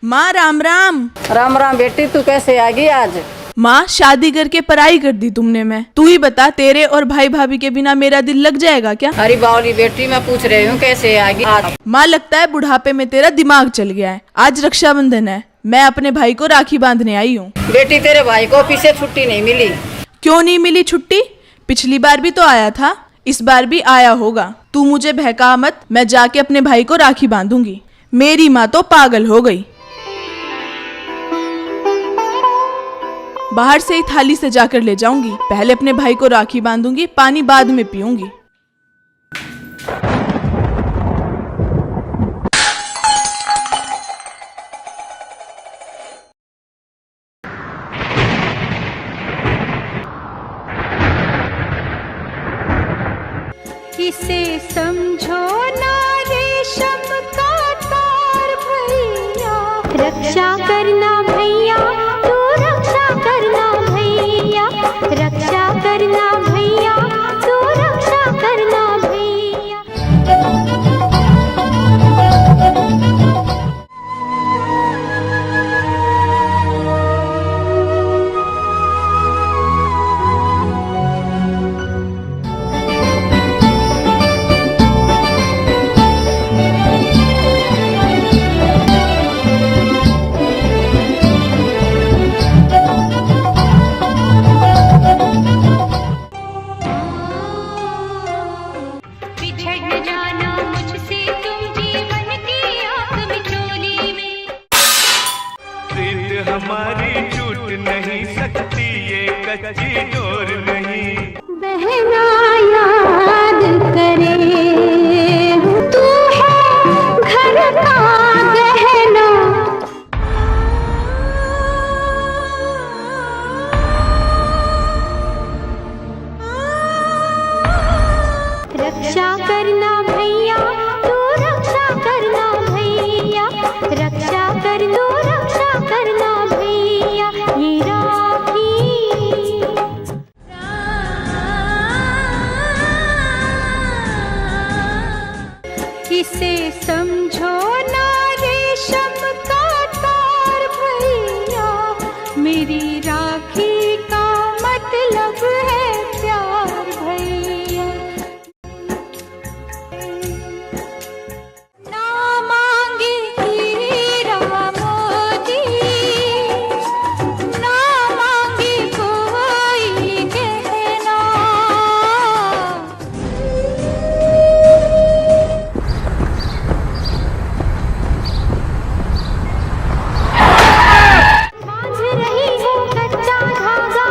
माँ राम राम। राम राम बेटी, तू कैसे आ गई आज? माँ शादी करके पराई कर दी तुमने। मैं तू ही बता, तेरे और भाई भाभी के बिना मेरा दिल लग जाएगा क्या? अरे बावली बेटी, मैं पूछ रही हूँ कैसे आ गई आज? माँ लगता है बुढ़ापे में तेरा दिमाग चल गया है। आज रक्षाबंधन है, मैं अपने भाई को राखी बांधने आई हूँ। बेटी तेरे भाई को ऑफिस से छुट्टी नहीं मिली। क्यों नहीं मिली छुट्टी? पिछली बार भी तो आया था, इस बार भी आया होगा। तू मुझे बहका मत, मैं जाके अपने भाई को राखी बांधूंगी। मेरी माँ तो पागल हो गई। बाहर से ही थाली से जाकर ले जाऊंगी। पहले अपने भाई को राखी बांधूंगी, पानी बाद में पीऊंगी। इसे समझो ना रेशम का तार भैया, रक्षा करना भैया, तू रक्षा करना भैया, रक्षा करना भैया, तू रक्षा करना भैया। हमारी छूट नहीं सकती, ये कच्ची डोर नहीं। बहना याद करे, तू है घर का गहना, रक्षा करना भैया, तू रक्षा करना भैया, रक्षा कर दो, रक्षा करना भैया। ये राखी इसे समझो ना रेशम का तार भैया, मेरी राखी का मतलब है प्यार भैया। ना मांगे हीरा मोती, ना मांगे कोई गहना, बांध रही हूँ कच्चा धागा,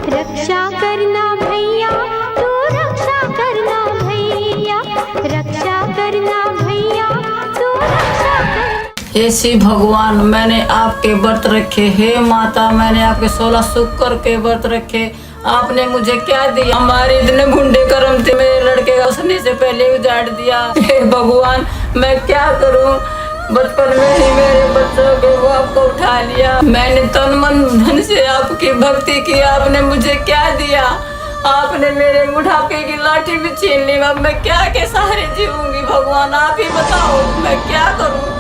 रक्षा करना भैया, तू रक्षा करना भैया, रक्षा करना भैया, तू रक्षा करना। हे शिव भगवान, मैंने आपके व्रत रखे। हे माता, मैंने आपके 16 शुक्र के व्रत रखे। आपने मुझे क्या दिया? हमारे इतने गुंडे कर्म थे, मेरे लड़के का उसने से पहले उजाड़ दिया। हे भगवान, मैं क्या करूं? बचपन में ही मेरे बच्चों के वो आपको उठा लिया। मैंने तन मन धन से आपकी भक्ति की, आपने मुझे क्या दिया? आपने मेरे बुढ़ापे की लाठी भी छीन ली। अब मैं क्या के सहारे जीऊंगी? भगवान आप ही बताओ, मैं क्या करूं?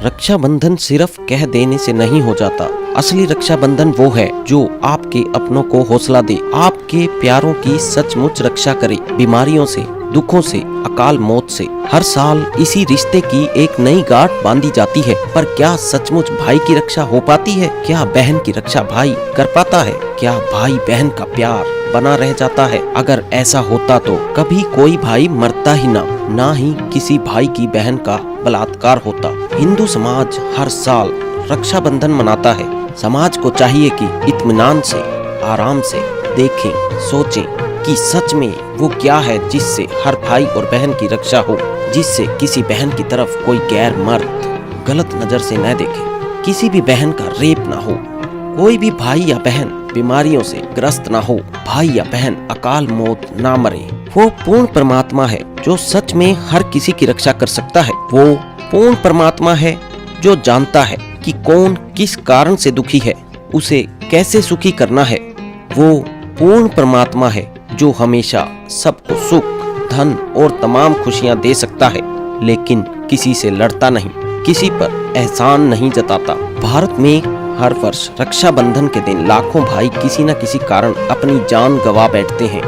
रक्षाबंधन सिर्फ कह देने से नहीं हो जाता। असली रक्षाबंधन वो है जो आपके अपनों को हौसला दे, आपके प्यारों की सचमुच रक्षा करे, बीमारियों से, दुखों से, अकाल मौत से। हर साल इसी रिश्ते की एक नई गांठ बांधी जाती है, पर क्या सचमुच भाई की रक्षा हो पाती है? क्या बहन की रक्षा भाई कर पाता है? क्या भाई बहन का प्यार बना रह जाता है? अगर ऐसा होता तो कभी कोई भाई मरता ही ना ही किसी भाई की बहन का बलात्कार होता। हिंदू समाज हर साल रक्षाबंधन मनाता है। समाज को चाहिए कि इत्मीनान से, आराम से देखें, सोचें कि सच में वो क्या है जिससे हर भाई और बहन की रक्षा हो, जिससे किसी बहन की तरफ कोई गैर मर्द गलत नजर से न देखे, किसी भी बहन का रेप ना हो, कोई भी भाई या बहन बीमारियों से ग्रस्त ना हो, भाई या बहन अकाल मौत ना मरे। वो पूर्ण परमात्मा है जो सच में हर किसी की रक्षा कर सकता है। वो पूर्ण परमात्मा है जो जानता है कि कौन किस कारण से दुखी है, उसे कैसे सुखी करना है। वो पूर्ण परमात्मा है जो हमेशा सबको सुख, धन और तमाम खुशियां दे सकता है, लेकिन किसी से लड़ता नहीं, किसी पर एहसान नहीं जताता। भारत में हर वर्ष रक्षाबंधन के दिन लाखों भाई किसी न किसी कारण अपनी जान गंवा बैठते हैं।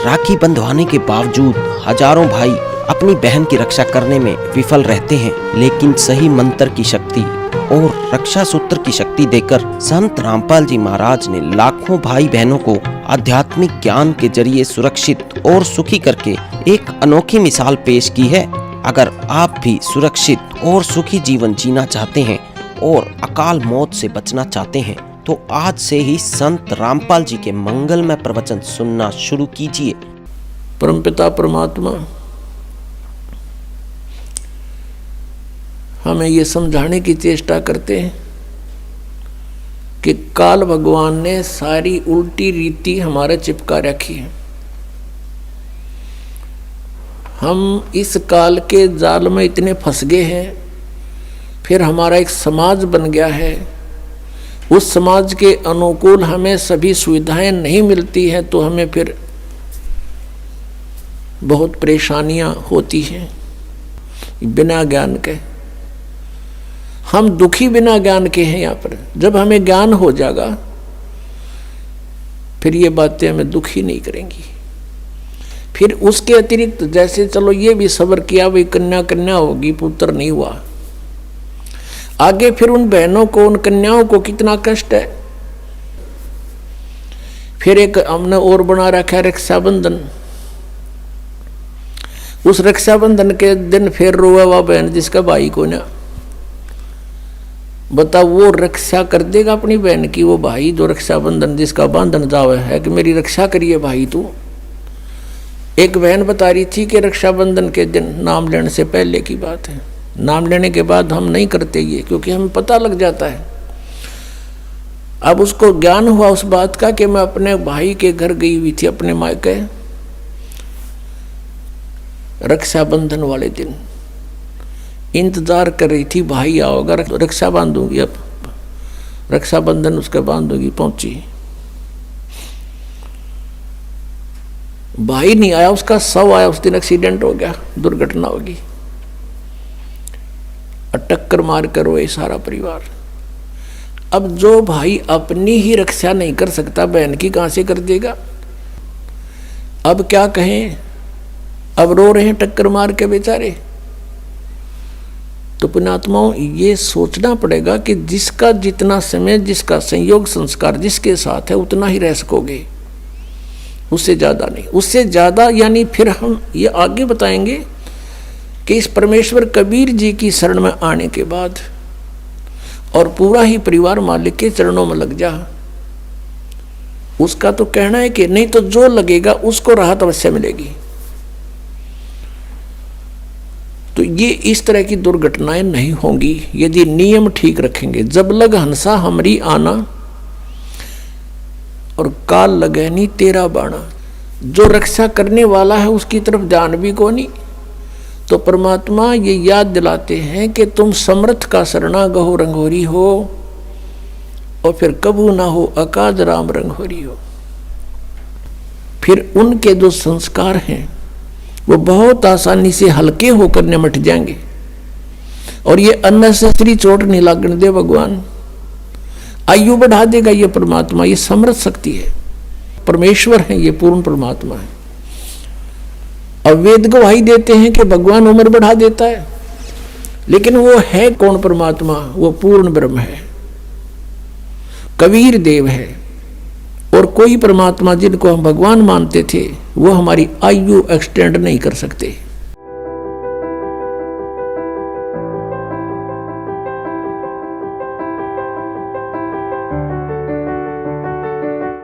राखी बंधवाने के बावजूद हजारों भाई अपनी बहन की रक्षा करने में विफल रहते हैं, लेकिन सही मंत्र की शक्ति और रक्षा सूत्र की शक्ति देकर संत रामपाल जी महाराज ने लाखों भाई बहनों को आध्यात्मिक ज्ञान के जरिए सुरक्षित और सुखी करके एक अनोखी मिसाल पेश की है। अगर आप भी सुरक्षित और सुखी जीवन जीना चाहते हैं और अकाल मौत से बचना चाहते हैं तो आज से ही संत रामपाल जी के मंगलमय प्रवचन सुनना शुरू कीजिए। परमपिता परमात्मा हमें ये समझाने की चेष्टा करते हैं कि काल भगवान ने सारी उल्टी रीति हमारे चिपका रखी है। हम इस काल के जाल में इतने फंस गए हैं, फिर हमारा एक समाज बन गया है। उस समाज के अनुकूल हमें सभी सुविधाएं नहीं मिलती हैं तो हमें फिर बहुत परेशानियां होती हैं बिना ज्ञान के। हम दुखी बिना ज्ञान के हैं यहाँ पर। जब हमें ज्ञान हो जाएगा फिर ये बातें हमें दुखी नहीं करेंगी। फिर उसके अतिरिक्त जैसे चलो ये भी सब्र किया, भाई कन्या कन्या होगी, पुत्र नहीं हुआ, आगे फिर उन बहनों को, उन कन्याओं को कितना कष्ट है। फिर एक हमने और बना रखा है रक्षाबंधन। उस रक्षाबंधन के दिन फिर रोए वह बहन जिसका भाई को ना, बता वो रक्षा कर देगा अपनी बहन की। वो भाई जो रक्षाबंधन जिसका बांधन जावे है कि मेरी रक्षा करिए भाई तू। एक बहन बता रही थी कि रक्षाबंधन के दिन, नाम लेने से पहले की बात है, नाम लेने के बाद हम नहीं करते ये, क्योंकि हमें पता लग जाता है। अब उसको ज्ञान हुआ उस बात का कि मैं अपने भाई के घर गई हुई थी, अपने मायके, रक्षाबंधन वाले दिन इंतजार कर रही थी भाई आओगा, रक्षा बांधूंगी। अब रक्षाबंधन उसका बांधूंगी, पहुंची, भाई नहीं आया, उसका शव आया। उस दिन एक्सीडेंट हो गया, दुर्घटना होगी, टक्कर मार कर रोए सारा परिवार। अब जो भाई अपनी ही रक्षा नहीं कर सकता, बहन की कहां से कर देगा। अब क्या कहें, अब रो रहे हैं टक्कर मार के बेचारे। तो पुण्यात्माओं ये सोचना पड़ेगा कि जिसका जितना समय, जिसका संयोग संस्कार जिसके साथ है उतना ही रह सकोगे, उससे ज्यादा नहीं। उससे ज्यादा यानी फिर हम ये आगे बताएंगे कि इस परमेश्वर कबीर जी की शरण में आने के बाद और पूरा ही परिवार मालिक के चरणों में लग जा, उसका तो कहना है कि नहीं तो जो लगेगा उसको राहत अवश्य मिलेगी। तो ये इस तरह की दुर्घटनाएं नहीं होंगी यदि नियम ठीक रखेंगे। जब लग हंसा हमरी आना और काल लगे नहीं तेरा बाणा। जो रक्षा करने वाला है उसकी तरफ ध्यान भी को नहीं। तो परमात्मा ये याद दिलाते हैं कि तुम समर्थ का शरणा गहो रंगोरी हो और फिर कबू ना हो अकाज राम रंगोरी हो। फिर उनके जो संस्कार हैं वो बहुत आसानी से हल्के होकर निमट जाएंगे और ये अननेसेसरी चोट नहीं लागने दे भगवान। आयु बढ़ा देगा ये परमात्मा, ये समर्थ शक्ति है, परमेश्वर है, ये पूर्ण परमात्मा है। अब वेद गवाही देते हैं कि भगवान उम्र बढ़ा देता है, लेकिन वो है कौन परमात्मा? वो पूर्ण ब्रह्म है, कबीर देव है। और कोई परमात्मा जिनको हम भगवान मानते थे वो हमारी आयु एक्सटेंड नहीं कर सकते।